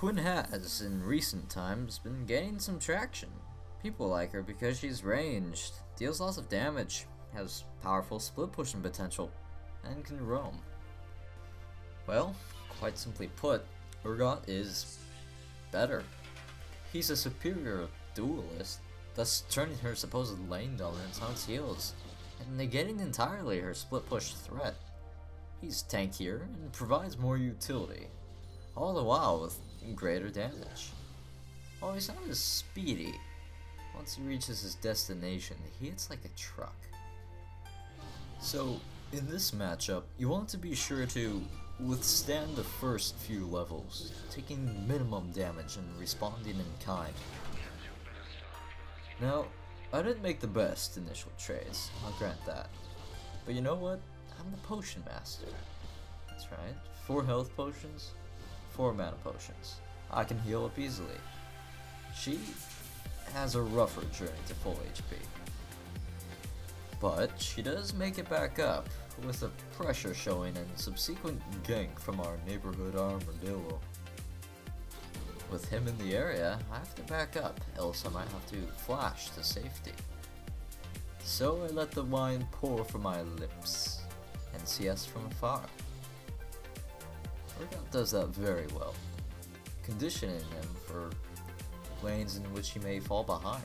Quinn has, in recent times, been gaining some traction. People like her because she's ranged, deals lots of damage, has powerful split pushing potential, and can roam. Well, quite simply put, Urgot is better. He's a superior duelist, thus turning her supposed lane dominance on its heels, and negating entirely her split push threat. He's tankier and provides more utility, all the while with greater damage. While he's not as speedy, once he reaches his destination, he hits like a truck. So, in this matchup, you want to be sure to withstand the first few levels, taking minimum damage and responding in kind. Now, I didn't make the best initial trades, I'll grant that. But you know what? I'm the potion master. That's right, 4 health potions, 4 mana potions. I can heal up easily. She has a rougher journey to full HP. But she does make it back up, with a pressure showing and subsequent gank from our neighborhood armadillo. With him in the area, I have to back up, else I might have to flash to safety. So I let the wine pour from my lips, and CS from afar. Urgot does that very well, conditioning him for lanes in which he may fall behind.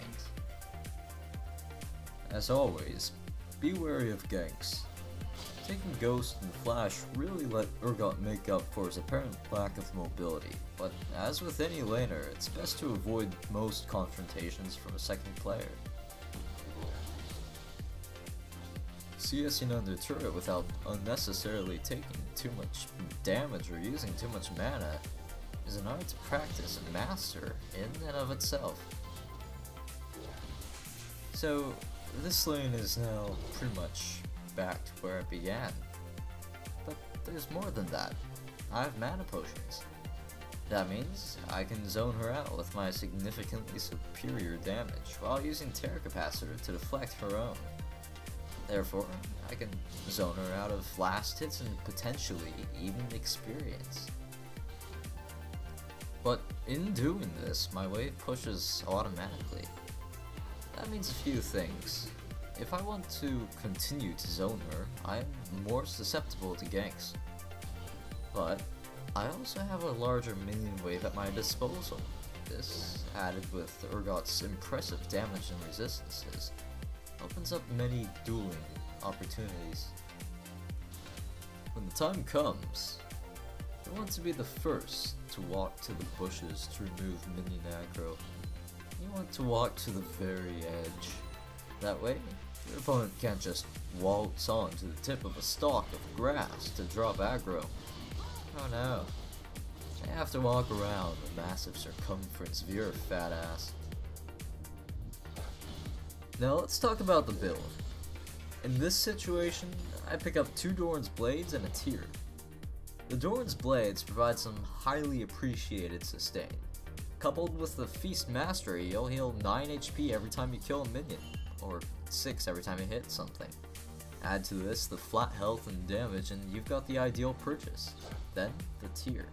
As always, be wary of ganks. Taking Ghost and Flash really let Urgot make up for his apparent lack of mobility, but as with any laner, it's best to avoid most confrontations from a second player. CSing under turret without unnecessarily taking too much damage or using too much mana is an art to practice and master in and of itself. So, this lane is now pretty much back to where it began. But there's more than that. I have mana potions. That means I can zone her out with my significantly superior damage while using Terra Capacitor to deflect her own. Therefore, I can zone her out of last hits and potentially even experience. But in doing this, my wave pushes automatically. That means a few things. If I want to continue to zone her, I am more susceptible to ganks. But I also have a larger minion wave at my disposal. This, added with Urgot's impressive damage and resistances, opens up many dueling opportunities. When the time comes, I want to be the first to walk to the bushes to remove minion aggro. You want to walk to the very edge. That way, your opponent can't just waltz on to the tip of a stalk of grass to drop aggro. Oh no. They have to walk around the massive circumference of your fat ass. Now let's talk about the build. In this situation, I pick up 2 Doran's Blades and a Tear. The Doran's Blades provide some highly appreciated sustain. Coupled with the Feast Mastery, you'll heal 9 HP every time you kill a minion, or 6 every time you hit something. Add to this the flat health and damage and you've got the ideal purchase. Then, the Tear.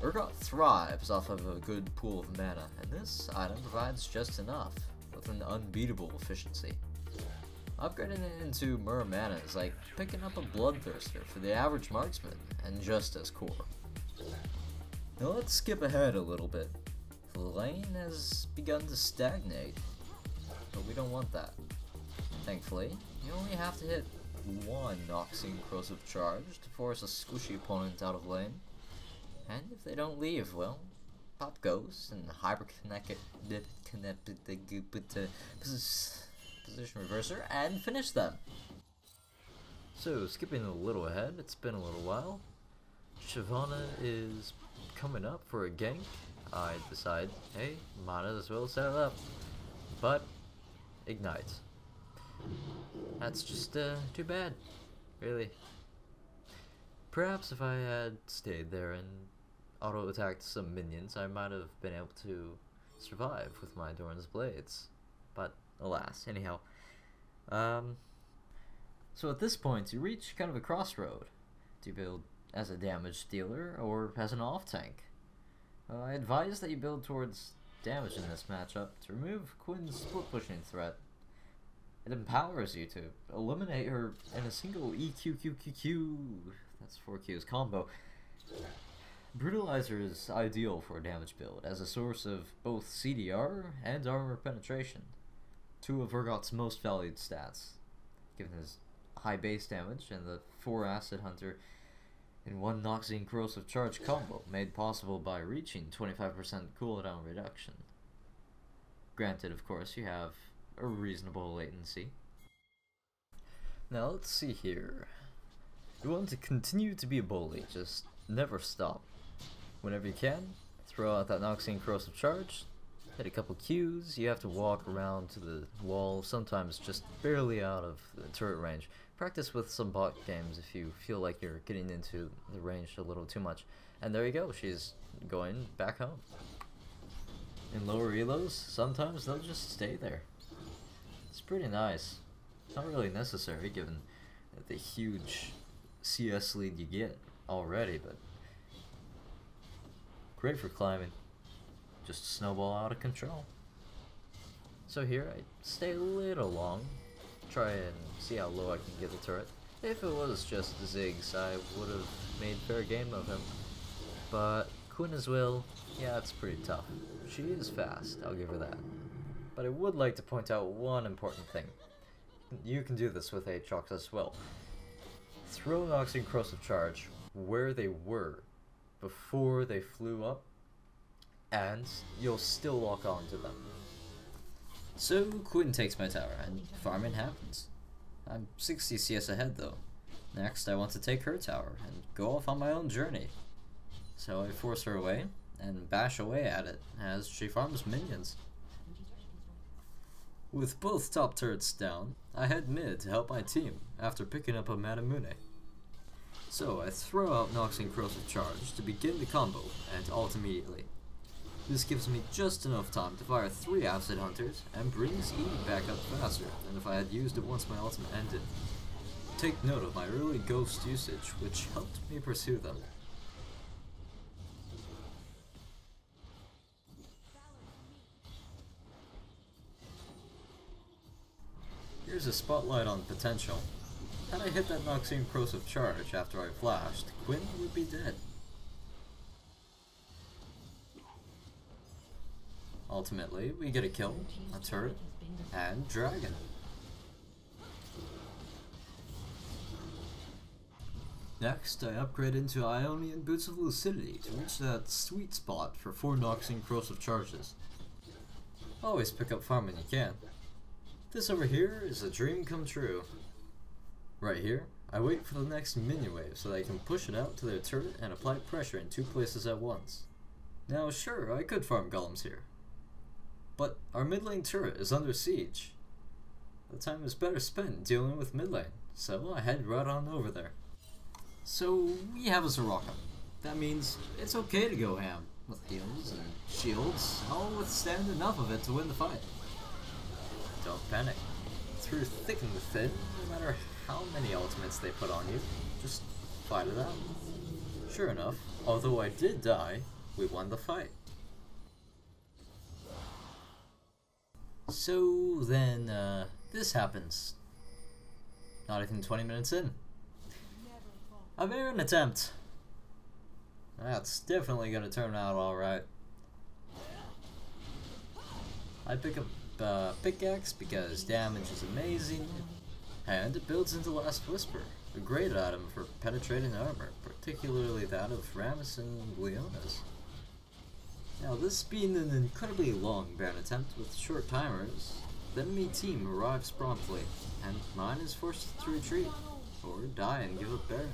Urgot thrives off of a good pool of mana, and this item provides just enough, with an unbeatable efficiency. Upgrading it into Myrrh Mana is like picking up a Bloodthirster for the average marksman, and just as core. Now let's skip ahead a little bit. The lane has begun to stagnate, but we don't want that. Thankfully, you only have to hit 1 Noxian Corrosive Charge to force a squishy opponent out of lane, and if they don't leave, well, pop Ghost and position reverser and finish them. So skipping a little ahead, it's been a little while. Shyvana is coming up for a gank. I decide, hey, might as well set it up. But Ignite. That's just too bad, really. Perhaps if I had stayed there and auto-attacked some minions, I might have been able to survive with my Doran's Blades. But alas, anyhow. So at this point, you reach kind of a crossroad. Do you build as a damage dealer or as an off tank? I advise that you build towards damage in this matchup to remove Quinn's split pushing threat. It empowers you to eliminate her in a single EQQQQ, that's 4 Qs combo. Brutalizer is ideal for a damage build as a source of both CDR and armor penetration, two of Urgot's most valued stats, given his high base damage and the 4 Acid Hunter in 1 Noxian Corrosive Charge combo made possible by reaching 25% cooldown reduction. Granted, of course, you have a reasonable latency. Now let's see here. You want to continue to be a bully, just never stop. Whenever you can, throw out that Noxian Corrosive Charge, hit a couple Qs, you have to walk around to the wall, sometimes just barely out of the turret range. Practice with some bot games if you feel like you're getting into the range a little too much. And there you go, she's going back home. In lower elos, sometimes they'll just stay there. It's pretty nice. Not really necessary given the huge CS lead you get already, but great for climbing. Just snowball out of control. So here I stay a little long, try and see how low I can get the turret. If it was just Ziggs, I would have made fair game of him. But Quinn as well, yeah, it's pretty tough. She is fast, I'll give her that. But I would like to point out one important thing. You can do this with Aatrox as well. Throw Noxian Corrosive Charge where they were before they flew up, and you'll still lock on to them. So Quinn takes my tower, and farming happens. I'm 60 CS ahead though. Next I want to take her tower, and go off on my own journey. So I force her away, and bash away at it, as she farms minions. With both top turrets down, I head mid to help my team, after picking up a Manamune. So I throw out Noxian Corrosive Charge to begin the combo, and ult immediately. This gives me just enough time to fire 3 Acid Hunters, and brings E back up faster than if I had used it once my ultimate ended. Take note of my early ghost usage, which helped me pursue them. Here's a spotlight on potential. Had I hit that Noxian Corrosive Charge after I flashed, Quinn would be dead. Ultimately, we get a kill, a turret, and dragon. Next, I upgrade into Ionian Boots of Lucidity to reach that sweet spot for 4 Noxian Corrosive Charges. Always pick up farm when you can. This over here is a dream come true. Right here, I wait for the next minion wave so that I can push it out to their turret and apply pressure in 2 places at once. Now sure, I could farm golems here, but our mid lane turret is under siege. The time is better spent dealing with mid lane, so I head right on over there. So we have a Soraka. That means it's okay to go ham with heals and shields. I'll withstand enough of it to win the fight. Don't panic. Through thick and thin, no matter how many ultimates they put on you, just fight it out. Sure enough, although I did die, we won the fight. So then, this happens. Not even 20 minutes in. I made an attempt. That's definitely gonna turn out alright. I pick up pickaxe because damage is amazing, and it builds into Last Whisper, a great item for penetrating armor, particularly that of Rammus and Leona's. Now this being an incredibly long Baron attempt with short timers, the enemy team arrives promptly, and mine is forced to retreat, or die and give up Baron.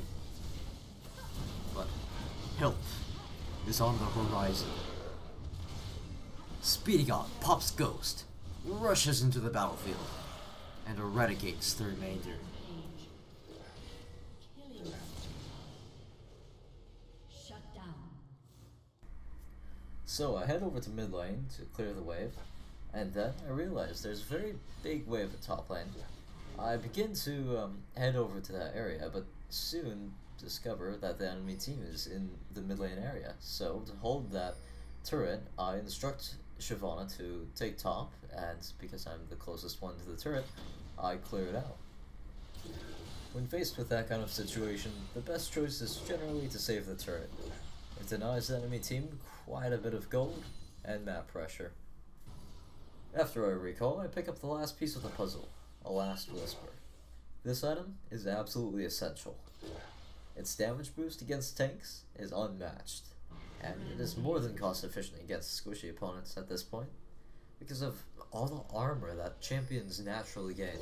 But help is on the horizon. Speedy God pops Ghost, rushes into the battlefield, and eradicates the remainder. So I head over to mid lane to clear the wave, and then I realize there's a very big wave at top lane. I begin to head over to that area, but soon discover that the enemy team is in the mid lane area. So to hold that turret, I instruct Shyvana to take top, and because I'm the closest one to the turret, I clear it out. When faced with that kind of situation, the best choice is generally to save the turret. It denies the enemy team quite a bit of gold and map pressure. After I recall, I pick up the last piece of the puzzle, a last whisper. This item is absolutely essential. Its damage boost against tanks is unmatched, and it is more than cost efficient against squishy opponents at this point, because of all the armor that champions naturally gain.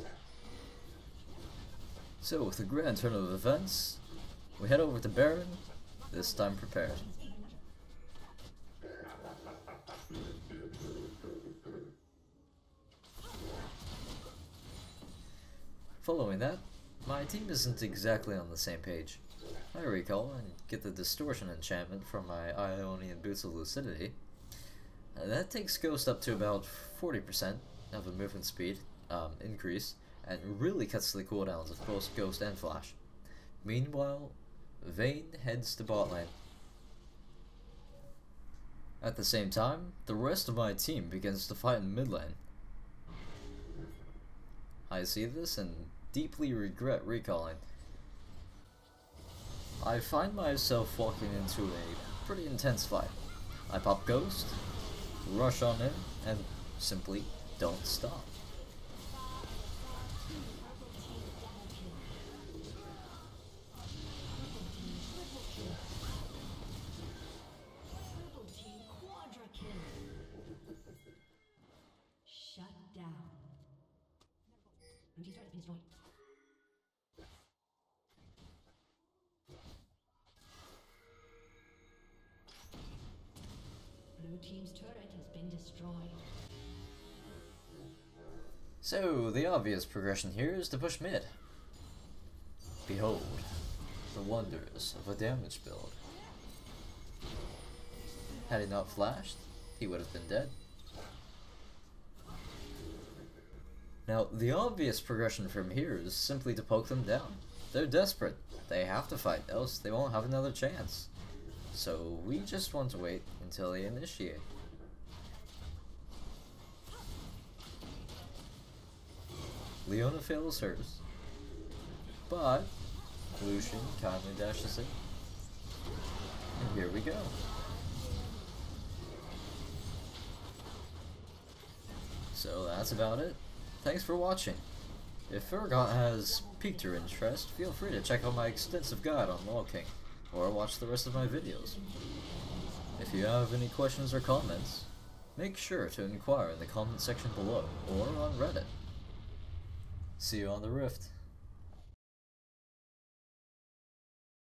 So with the grand turn of events, we head over to Baron, this time prepared. Following that, my team isn't exactly on the same page. I recall and get the distortion enchantment from my Ionian Boots of Lucidity. That takes Ghost up to about 40% of a movement speed increase, and really cuts the cooldowns of both Ghost and Flash. Meanwhile, Vayne heads to bot lane. At the same time, the rest of my team begins to fight in mid lane. I see this and deeply regret recalling. I find myself walking into a pretty intense fight. I pop Ghost, rush on in, and simply don't stop. Blue team's turret has been destroyed. So, the obvious progression here is to push mid. Behold, the wonders of a damage build. Had he not flashed, he would have been dead. Now, the obvious progression from here is simply to poke them down. They're desperate. They have to fight, else they won't have another chance. So we just want to wait until they initiate. Leona fails hers, but Lucian kindly dashes in. And here we go. So that's about it. Thanks for watching. If Urgot has piqued your interest, feel free to check out my extensive guide on Law King, or watch the rest of my videos. If you have any questions or comments, make sure to inquire in the comment section below, or on Reddit. See you on the Rift.